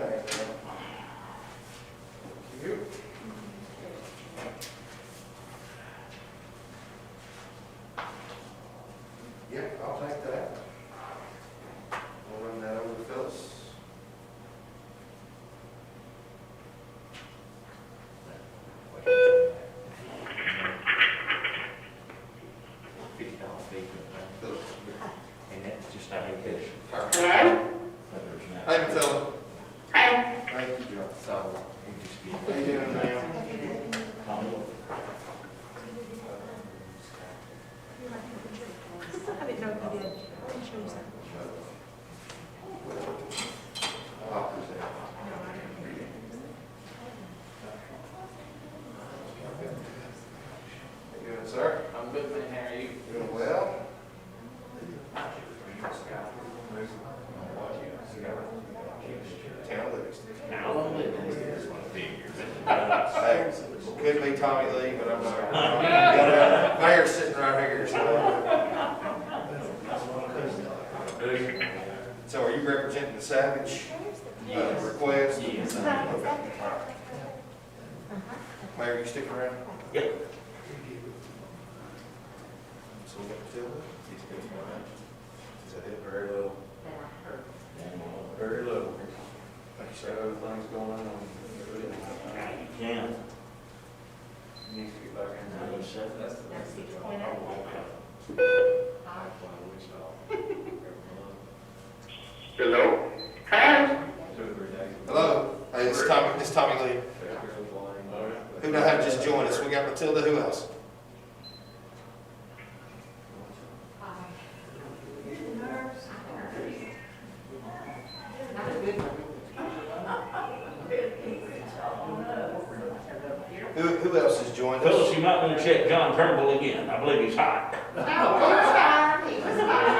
Thank you. Yeah, I'll take that. We'll run that over to Phyllis. Phyllis. And that's just not education. Hello? But there's not. Hey, Matilda. Hi. Thank you, John. So, we just get. How you doing, ma'am? I didn't know you did. I didn't show you something. I'll present. No, I didn't. How you doing, sir? I'm good, man. How are you? Doing well? Town of Livingston. Now, I'm living here. Hey, could be Tommy Lee, but I'm not. Mayor's sitting right here, so. So are you representing the Savage request? Yes, I am. Okay. Mayor, you sticking around? Yep. So we got Matilda? Is that it? Very little. Very little. Thank you, sir. Other things going on. Yeah. Needs to get back in there. That's That's 6.0. Hello? Hi. 2 or 3 days. Hello? Hey, it's Tommy Lee. Who do I have just joined us? We got Matilda, who else? Who else has joined Phyllis, us? you might want to check John Turnbull again. I believe he's hot. No, he was fine. He was fine.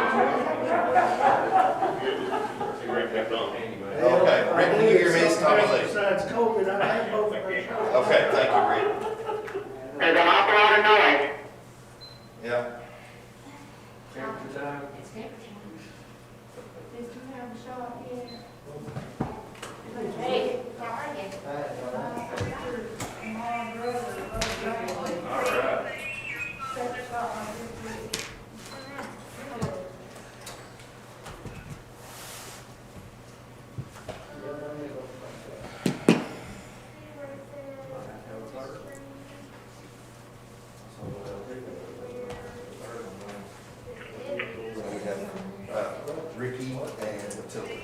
Okay, Rick, can you hear me? It's Tommy Lee. Besides COVID, I had both of them. Okay, thank you, Rick. There's an awful lot of noise. Yeah. Temperature time? It's temperature. Did you have a show up here? Hey, how are you? All right. So we have Ricky and Matilda.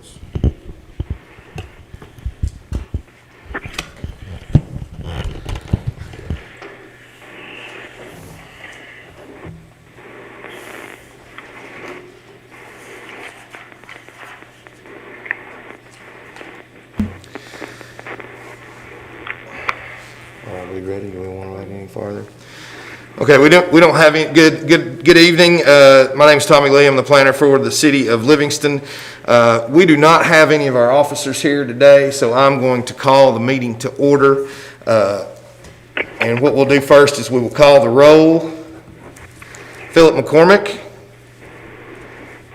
bills. Are we ready? Do we want to wait any farther? Okay, we don't have any, good evening. My name is Tommy Lee. I'm the planner for the city of Livingston. We do not have any of our officers here today, so I'm going to call the meeting to order. And what we'll do first is we will call the roll. Philip McCormick,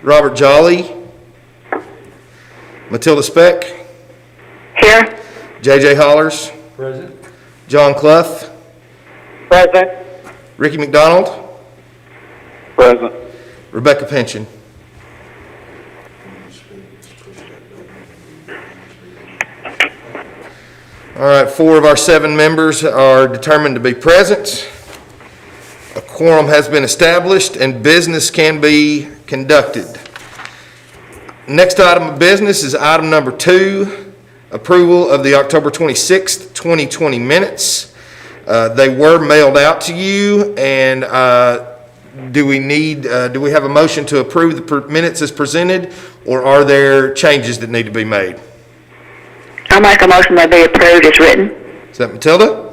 Robert Jolly, Matilda Speck, Here. J.J. Hollers, Present. John Clough, Present. Ricky McDonald, Present. Rebecca Pension. All right, 4 of our 7 members are determined to be present. A quorum has been established and business can be conducted. Next item of business is item number 2, approval of the October 26th, 2020 minutes. They were mailed out to you, and do we have a motion to approve the minutes as presented, or are there changes that need to be made? I'll make a motion that be approved as written. Is that Matilda?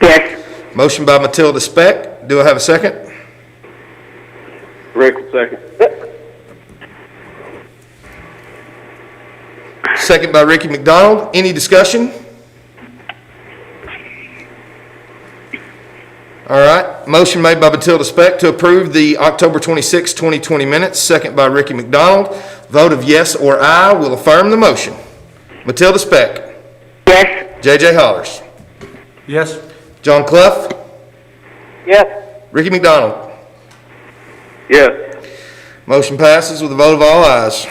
Yes. Motion by Matilda Speck. Do I have a second? Rick, second. Second by Ricky McDonald. Any discussion? All right. Motion made by Matilda Speck to approve the October 26, 2020 minutes. Second by Ricky McDonald. Vote of yes or aye will affirm the motion. Matilda Speck. Yes. J.J. Hollers. Yes. John Clough. Yes. Ricky McDonald. Yes. Motion passes with a vote of all ayes.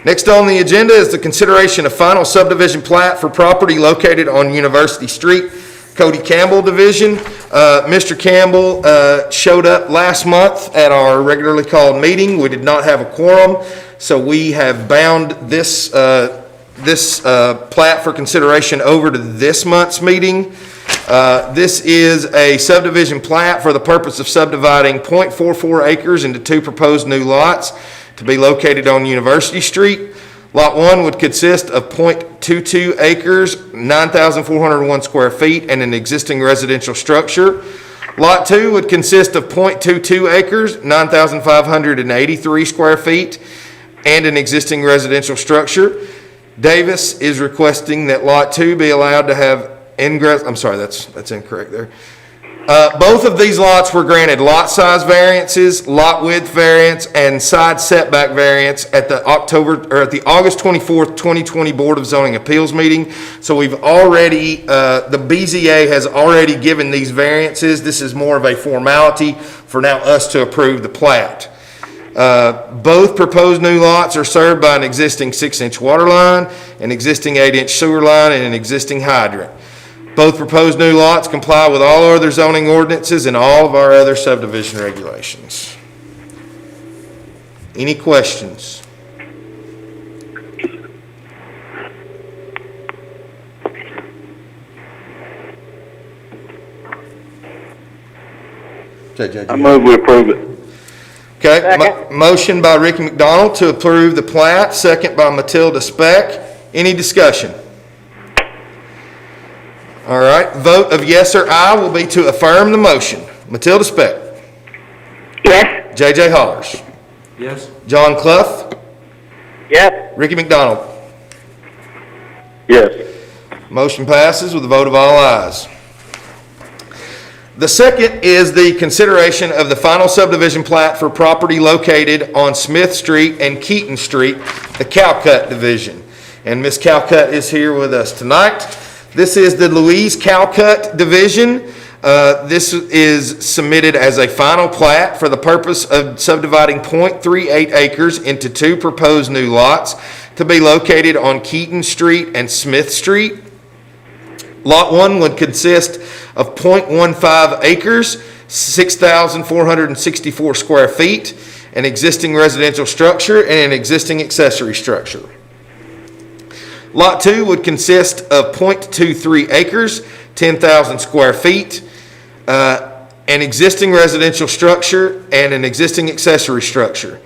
Next on the agenda is the consideration of final subdivision plat for property located on University Street, Cody Campbell Division. Mr. Campbell showed up last month at our regularly called meeting. We did not have a quorum, so we have bound this plat for consideration over to this month's meeting. This is a subdivision plat for the purpose of subdividing 0.44 acres into 2 proposed new lots to be located on University Street. Lot 1 would consist of 0.22 acres, 9,401 square feet, and an existing residential structure. Lot 2 would consist of 0.22 acres, 9,583 square feet, and an existing residential structure. Davis is requesting that Lot 2 be allowed to have ingress, I'm sorry, that's incorrect there. Both of these lots were granted lot size variances, lot width variance, and side setback variance at the August 24th, 2020 Board of Zoning Appeals meeting. So we've already, the BZA has already given these variances. This is more of a formality for now us to approve the plat. Both proposed new lots are served by an existing 6-inch water line, an existing 8-inch sewer line, and an existing hydrant. Both proposed new lots comply with all other zoning ordinances and all of our other subdivision regulations. Any questions? I move we approve it. Okay, Second. Motion by Ricky McDonald to approve the plat, second by Matilda Speck. Any discussion? All right, vote of yes or aye will be to affirm the motion. Matilda Speck. Yes. J.J. Hollers. Yes. John Clough. Yes. Ricky McDonald. Yes. Motion passes with a vote of all ayes. The second is the consideration of the final subdivision plat for property located on Smith Street and Keaton Street, the Calcutt Division. And Ms. Calcutt is here with us tonight. This is the Louise Calcutt Division. This is submitted as a final plat for the purpose of subdividing 0.38 acres into 2 proposed new lots to be located on Keaton Street and Smith Street. Lot 1 would consist of 0.15 acres, 6,464 square feet, an existing residential structure, and an existing accessory structure. Lot 2 would consist of .23 acres, 10,000 square feet, an existing residential structure, and an existing accessory structure.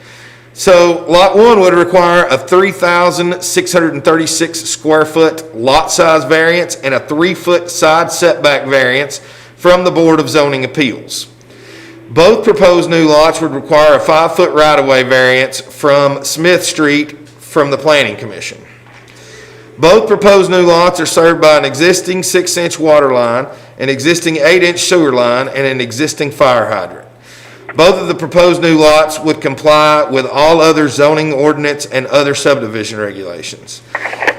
So Lot 1 would require a 3,636 square foot lot size variance and a 3-foot side setback variance from the Board of Zoning Appeals. Both proposed new lots would require a 5-foot right-of-way variance from Smith Street from the Planning Commission. Both proposed new lots are served by an existing 6-inch water line, an existing 8-inch sewer line, and an existing fire hydrant. Both of the proposed new lots would comply with all other zoning ordinance and other subdivision regulations.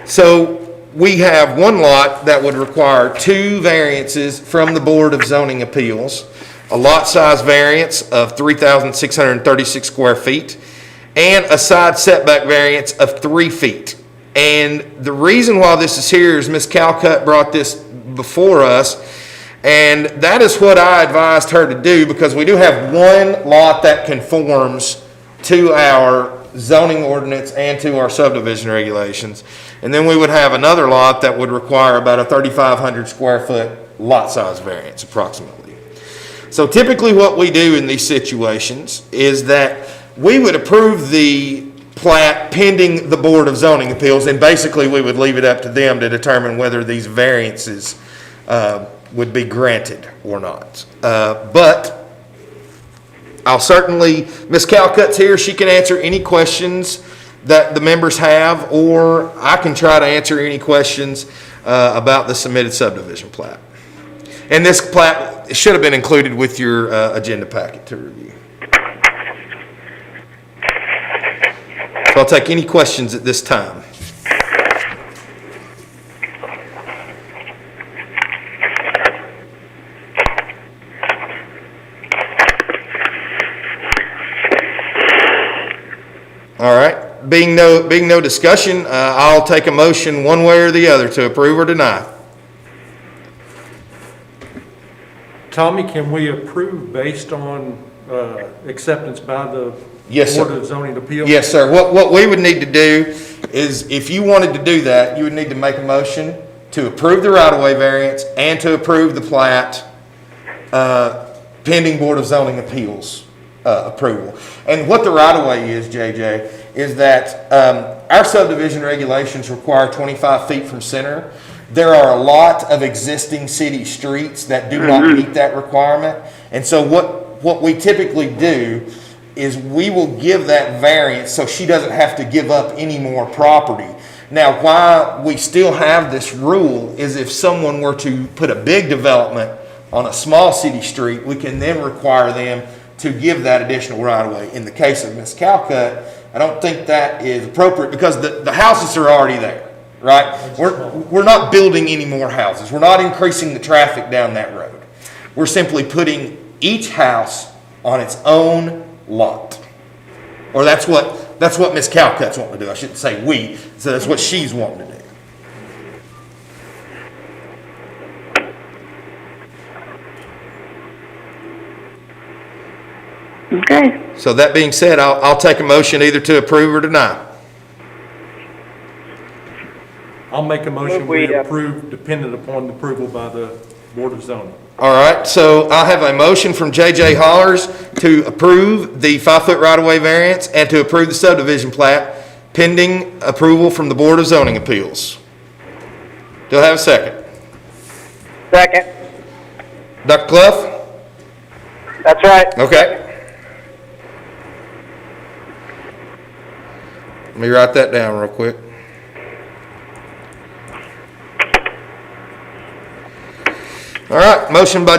So we have one lot that would require 2 variances from the Board of Zoning Appeals, a lot size variance of 3,636 square feet, and a side setback variance of 3 feet. And the reason why this is here is Ms. Calcutt brought this before us, and that is what I advised her to do, because we do have one lot that conforms to our zoning ordinance and to our subdivision regulations. And then we would have another lot that would require about a 3,500 square foot lot size variance approximately. So typically what we do in these situations is that we would approve the plat pending the Board of Zoning Appeals, and basically we would leave it up to them to determine whether these variances would be granted or not. But I'll certainly, Ms. Calcutt's here, she can answer any questions that the members have, or I can try to answer any questions about the submitted subdivision plat. And this plat should have been included with your agenda packet to review. So I'll take any questions at this time. All right, being no discussion, I'll take a motion one way or the other to approve or deny. Tommy, can we approve based on acceptance by the Yes, sir. Board of Zoning Appeals? Yes, sir. What we would need to do is, if you wanted to do that, you would need to make a motion to approve the right-of-way variance and to approve the plat pending Board of Zoning Appeals approval. And what the right-of-way is, JJ, is that our subdivision regulations require 25 feet from center. There are a lot of existing city streets that do not meet that requirement. And so what we typically do is we will give that variance so she doesn't have to give up any more property. Now, why we still have this rule is if someone were to put a big development on a small city street, we can then require them to give that additional right-of-way. In the case of Ms. Calcutt, I don't think that is appropriate because the houses are already there, right? We're not building any more houses. We're not increasing the traffic down that road. We're simply putting each house on its own lot. Or that's what Ms. Calcutt's wanting to do. I shouldn't say we, so that's what she's wanting to do. Okay. So that being said, I'll take a motion either to approve or deny. I'll make a motion we We, approve dependent upon approval by the Board of Zoning. All right, so I have a motion from J.J. Hollers to approve the 5-foot right-of-way variance and to approve the subdivision plat pending approval from the Board of Zoning Appeals. Do I have a second? Second. Dr. Clough? That's right. Okay. Let me write that down real quick. All right, motion by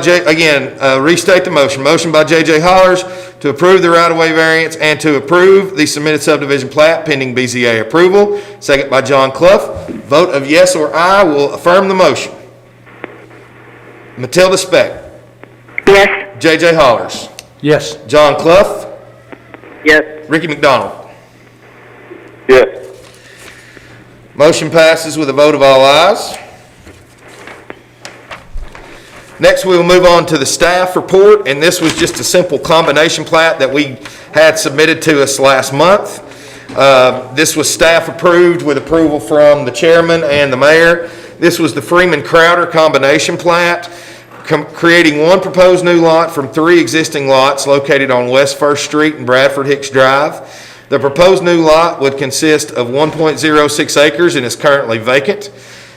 restate the motion. Motion by J.J. Hollers to approve the right-of-way variance and to approve the submitted subdivision plat pending BZA approval. Second by John Clough. Vote of yes or aye will affirm the motion. Matilda Speck. Yes. J.J. Hollers. Yes. John Clough. Yes. Ricky McDonald. Yes. Motion passes with a vote of all ayes. Next, we will move on to the staff report, and this was just a simple combination plat that we had submitted to us last month. This was staff approved with approval from the chairman and the mayor. This was the Freeman Crowder combination plat, creating one proposed new lot from 3 existing lots located on West First Street and Bradford Hicks Drive. The proposed new lot would consist of 1.06 acres and is currently vacant.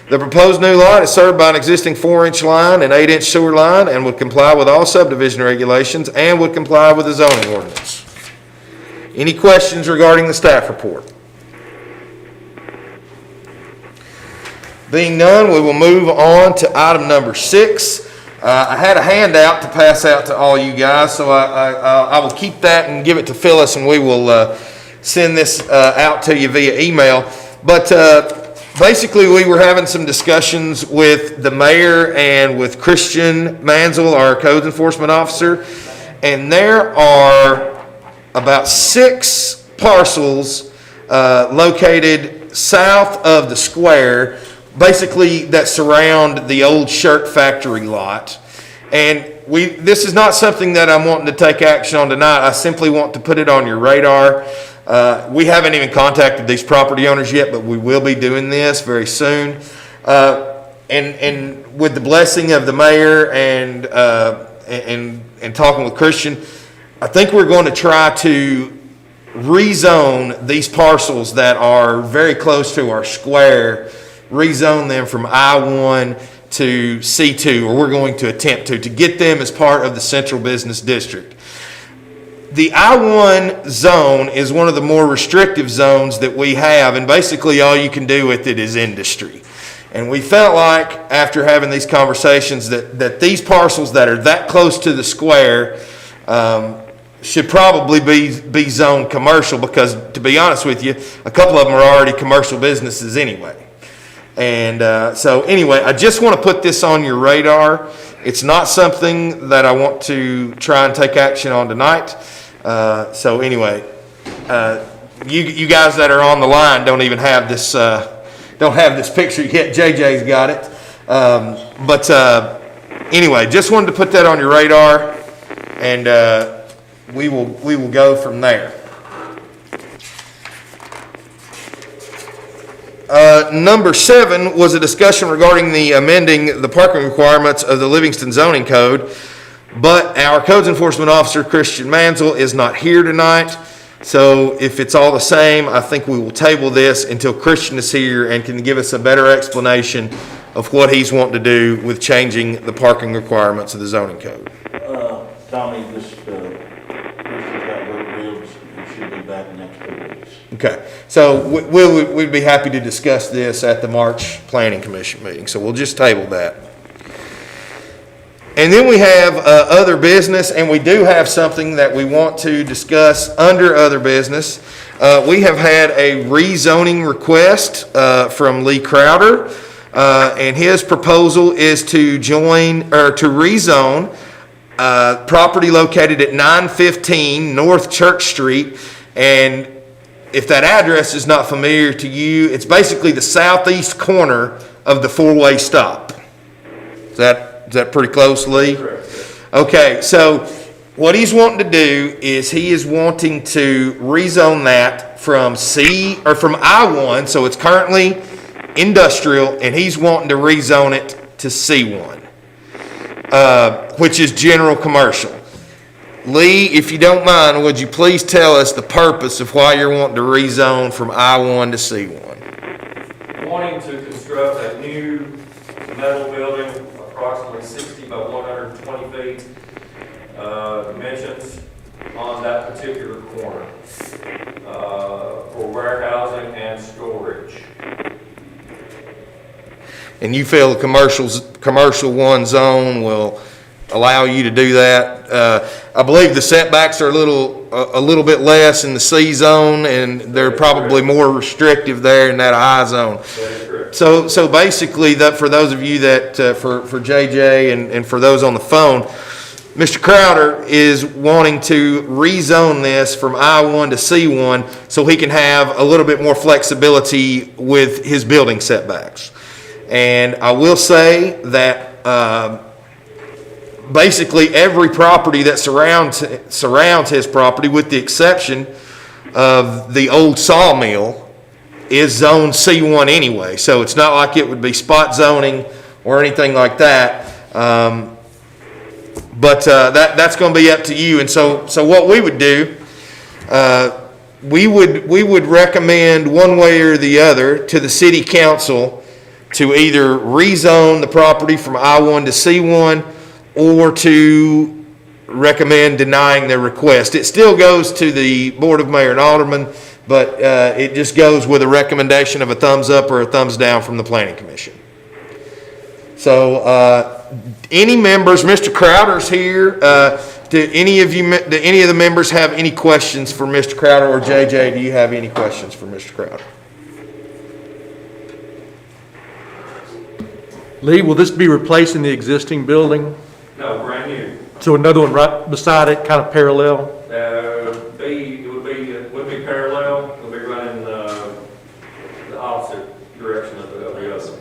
The proposed new lot is served by an existing 4-inch line and 8-inch sewer line and would comply with all subdivision regulations and would comply with the zoning ordinance. Any questions regarding the staff report? Being none, we will move on to item number 6. I had a handout to pass out to all you guys, so I will keep that and give it to Phyllis, and we will send this out to you via email. But basically, we were having some discussions with the mayor and with Christian Mansell, our codes enforcement officer, and there are about 6 parcels located south of the square, basically that surround the old shirt factory lot. And this is not something that I'm wanting to take action on tonight. I simply want to put it on your radar. We haven't even contacted these property owners yet, but we will be doing this very soon. And with the blessing of the mayor and talking with Christian, I think we're going to try to rezone these parcels that are very close to our square, rezone them from I-1 to C2, or we're going to attempt to get them as part of the central business district. The I-1 zone is one of the more restrictive zones that we have, and basically all you can do with it is industry. And we felt like, after having these conversations, that these parcels that are that close to the square should probably be zoned commercial, because, to be honest with you, a couple of them are already commercial businesses anyway. And so anyway, I just want to put this on your radar. It's not something that I want to try and take action on tonight. So anyway, you guys that are on the line don't even have this picture yet. JJ's got it. But anyway, just wanted to put that on your radar, and we will go from there. Number 7 was a discussion regarding the amending the parking requirements of the Livingston zoning code, but our codes enforcement officer, Christian Mansell, is not here tonight. So if it's all the same, I think we will table this until Christian is here and can give us a better explanation of what he's wanting to do with changing the parking requirements of the zoning code. Tommy, this got work bills, and should be back next 2 weeks. Okay, so we'd be happy to discuss this at the March Planning Commission meeting, so we'll just table that. And then we have other business, and we do have something that we want to discuss under other business. We have had a rezoning request from Lee Crowder, and his proposal is to rezone property located at 915 North Church Street. And if that address is not familiar to you, it's basically the southeast corner of the 4-way stop. Is that pretty close, Lee? Correct. Okay, so what he's wanting to do is he is wanting to rezone that from I-1, so it's currently industrial, and he's wanting to rezone it to C1, which is general commercial. Lee, if you don't mind, would you please tell us the purpose of why you're wanting to rezone from I-1 to C1? Wanting to construct a new metal building, approximately 60 by 120 feet, dimensions on that particular corner, for warehousing and storage. And you feel the commercial 1 zone will allow you to do that? I believe the setbacks are a little bit less in the C zone, and they're probably more restrictive there in that I zone. That is correct. So basically, that for those of you that for JJ and for those on the phone, Mr. Crowder is wanting to rezone this from I-1 to C1 so he can have a little bit more flexibility with his building setbacks. And I will say that basically every property that surrounds his property, with the exception of the old sawmill, is zone C1 anyway. So it's not like it would be spot zoning or anything like that. But that's going to be up to you. And so what we would do, we would recommend one way or the other to the city council to either rezone the property from I1 to C1 or to recommend denying their request. It still goes to the Board of Mayor and Aldermen, but it just goes with a recommendation of a thumbs up or a thumbs down from the Planning Commission. So any members, Mr. Crowder's here. Do any of the members have any questions for Mr. Crowder, or JJ, do you have any questions for Mr. Crowder? Lee, will this be replacing the existing building? No, brand new. So another one right beside it, kind of parallel? It would be parallel, it would be running the opposite direction of the other.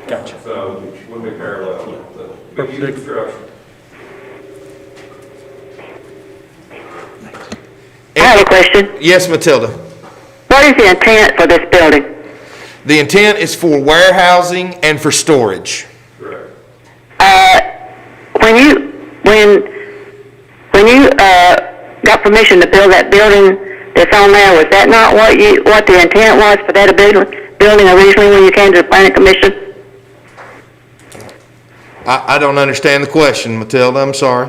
Gotcha. So it would be parallel, but big new construction. I have a question. Yes, Matilda. What is the intent for this building? The intent is for warehousing and for storage. Correct. When you got permission to build that building that's on there, was that not what the intent was for that building originally when you came to the Planning Commission? I don't understand the question, Matilda, I'm sorry.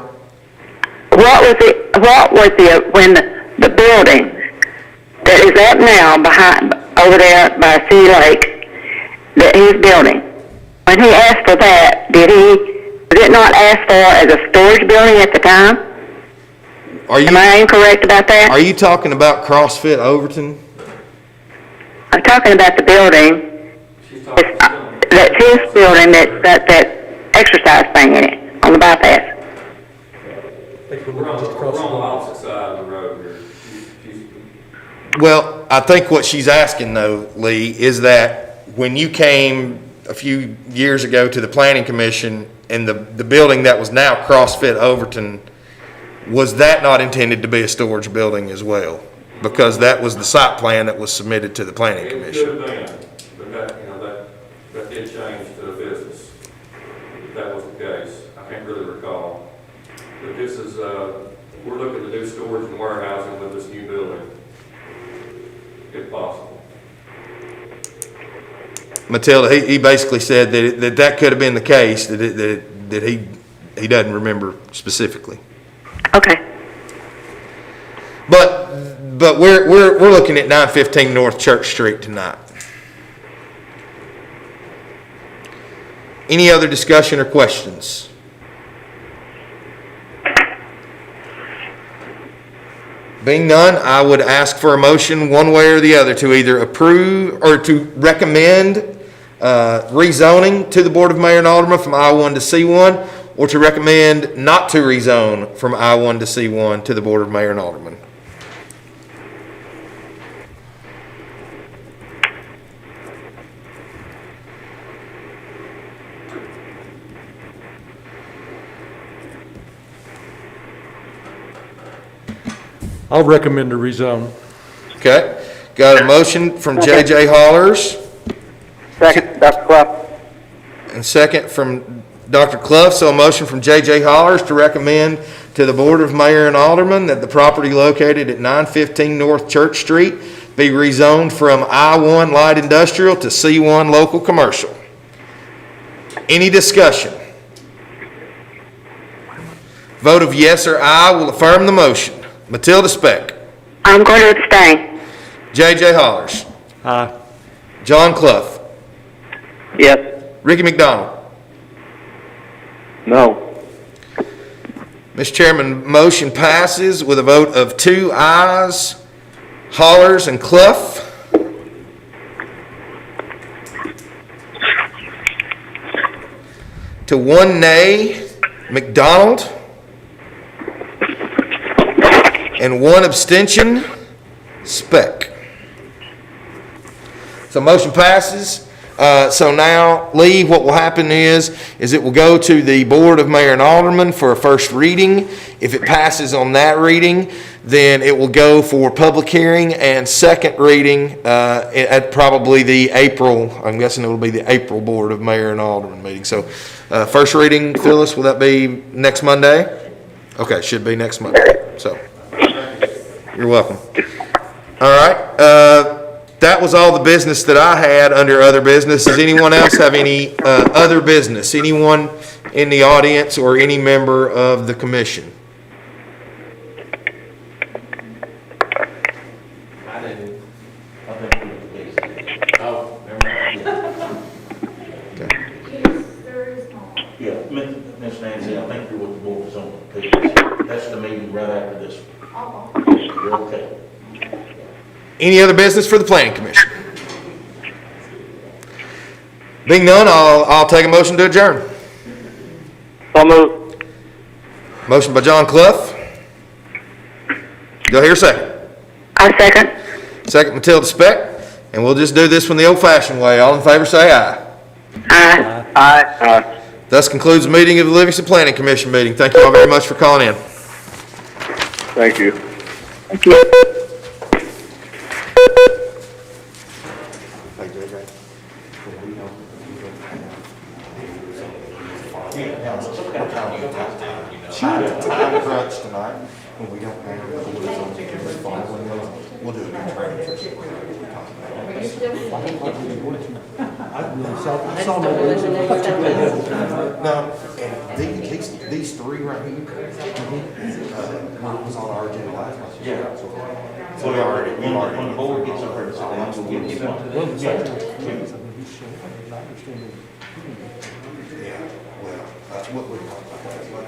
When the building that is up now over there by Sea Lake, that he's building, when he asked for that, was it not asked for as a storage building at the time? Am I incorrect about that? Are you talking about CrossFit Overton? I'm talking about the building, that's his building, that exercise thing in it, on the bypass. We're on the opposite side of the road here. Well, I think what she's asking though, Lee, is that when you came a few years ago to the Planning Commission and the building that was now CrossFit Overton, was that not intended to be a storage building as well? Because that was the site plan that was submitted to the Planning Commission. It could have been, but that did change to the business. If that was the case, I can't really recall. But this is, we're looking to do storage and warehousing with this new building, if possible. Matilda, he basically said that could have been the case, that he doesn't remember specifically. Okay. But we're looking at 915 North Church Street tonight. Any other discussion or questions? Being none, I would ask for a motion one way or the other to either approve or to recommend rezoning to the Board of Mayor and Aldermen from I1 to C1, or to recommend not to rezone from I1 to C1 to the Board of Mayor and Aldermen. I'll recommend a rezone. Okay, got a motion from J.J. Hollers. Second, Dr. Clough. And second from Dr. Clough. So a motion from J.J. Hollers to recommend to the Board of Mayor and Aldermen that the property located at 915 North Church Street be rezoned from I-1 Light Industrial to C-1 Local Commercial. Any discussion? Vote of yes or aye will affirm the motion. Matilda Speck. I'm going to abstain. J.J. Hollers. Aye. John Clough. Yes. Ricky McDonald. No. Mr. Chairman, motion passes with a vote of 2 ayes, Hollers and Clough. To 1 nay, McDonald. And 1 abstention, Speck. So motion passes. So now, Lee, what will happen is it will go to the Board of Mayor and Aldermen for a first reading. If it passes on that reading, then it will go for public hearing and second reading at probably the April, I'm guessing it will be the April Board of Mayor and Aldermen meeting. So first reading, Phyllis, will that be next Monday? Okay, should be next Monday. So you're welcome. All right. That was all the business that I had under other business. Does anyone else have any other business? Anyone in the audience or any member of the commission? I didn't, I think we were busy. Oh, never mind. Yes, there is more. Yeah, Miss Nancy, I think you're with the board of zoning appeals. That's the meeting right after this one. Oh, You're okay. Any other business for the planning commission? Being none, I'll take a motion to adjourn. So moved. Motion by John Clough. Do I hear a second? I second. Second, Matilda Speck. And we'll just do this one the old-fashioned way. All in favor, say aye. Aye. Aye. Thus concludes the meeting of the Livingston Planning Commission meeting. Thank you all very much for calling in. Thank you. Thank you. Time crunch tonight, when we don't have the board of zoning following those, we'll do a good training. No, and these three right here, was on our agenda last month. Yeah. So we already, When the board gets up there, it's all, we'll give you one. Yeah, well, that's what we talked about.